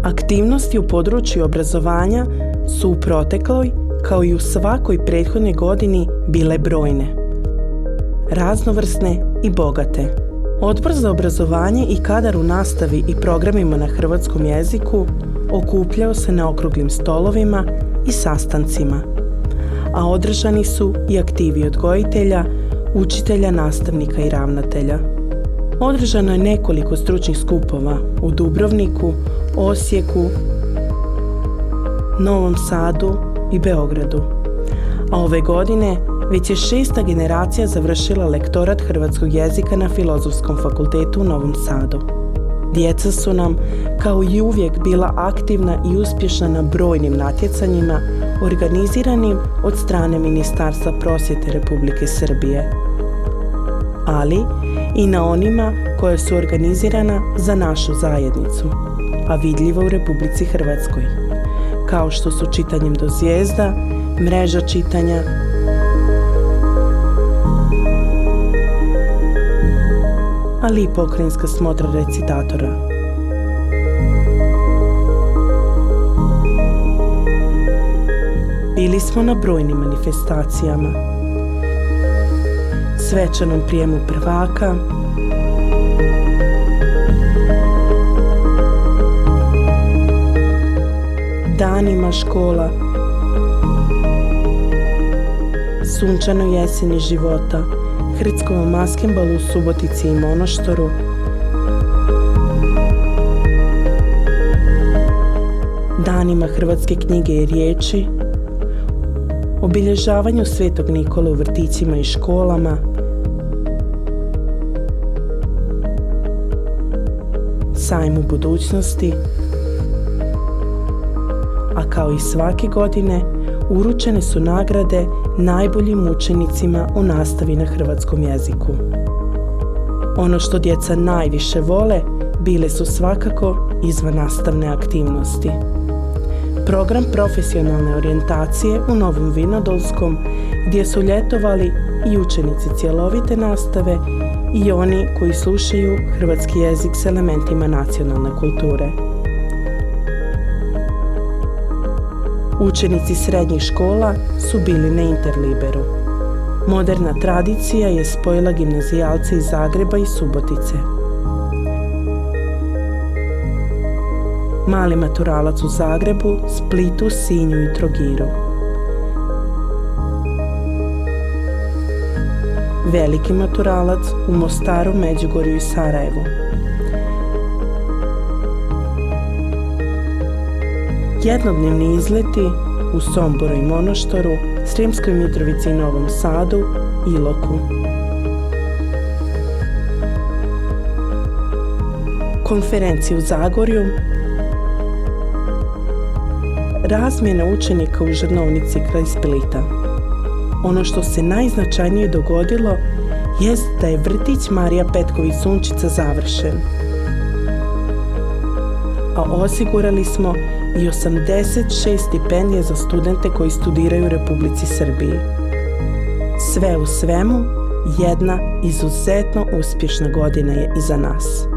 Aktivnosti u području obrazovanja su u protekloj, kao i u svakoj prethodnoj godini, bile brojne, raznovrsne i bogate. Odbor za obrazovanje i kadar u nastavi i programima na hrvatskom jeziku okupljao se na okruglim stolovima i sastancima, a održani su i aktivi odgojitelja, učitelja, nastavnika i ravnatelja. Održano je nekoliko stručnih skupova u Dubrovniku, Osijeku, Novom Sadu i Beogradu. A ove godine već je 6. generacija završila lektorat hrvatskog jezika na Filozofskom fakultetu u Novom Sadu. Djeca su nam, kao i uvijek, bila aktivna i uspješna na brojnim natjecanjima organiziranim od strane Ministarstva prosvjete Republike Srbije, ali i na onima koja su organizirana za našu zajednicu, a vidljiva u Republici Hrvatskoj, kao što su Čitanjem do zvijezda, Mreža čitanja, ali i Pokrajinska smotra recitatora. Bili smo na brojnim manifestacijama, svečanom prijemu prvaka, danima škola, sunčanoj jeseni života, Hrtskovom maskembalu u Subotici i Monoštoru, danima hrvatske knjige i riječi, obilježavanju Svetog Nikole u vrtićima i školama, sajmu budućnosti, a kao i svake godine uručene su nagrade najboljim učenicima u nastavi na hrvatskom jeziku. Ono što djeca najviše vole bile su svakako izvannastavne aktivnosti. Program profesionalne orijentacije u Novom Vinodolskom, gdje su ljetovali i učenici cjelovite nastave i oni koji slušaju hrvatski jezik s elementima nacionalne kulture. Učenici srednjih škola su bili na Interliberu. Moderna tradicija je spojila gimnazijalce iz Zagreba i Subotice. Mali maturalac u Zagrebu, Splitu, Sinju i Trogiru. Veliki maturalac u Mostaru, Međugorju i Sarajevu. Jednodnevni izleti u Somboru i Monoštoru, Sremskoj Mitrovici i Novom Sadu, Iloku. Konferencije u Zagorju, razmjena učenika u Žrnovnici kraj Splita. Ono što se najznačajnije dogodilo jest da je vrtić Marija Petković Sunčica završen, a osigurali smo i 86 stipendija za studente koji studiraju u Republici Srbiji. Sve u svemu, jedna izuzetno uspješna godina je iza nas.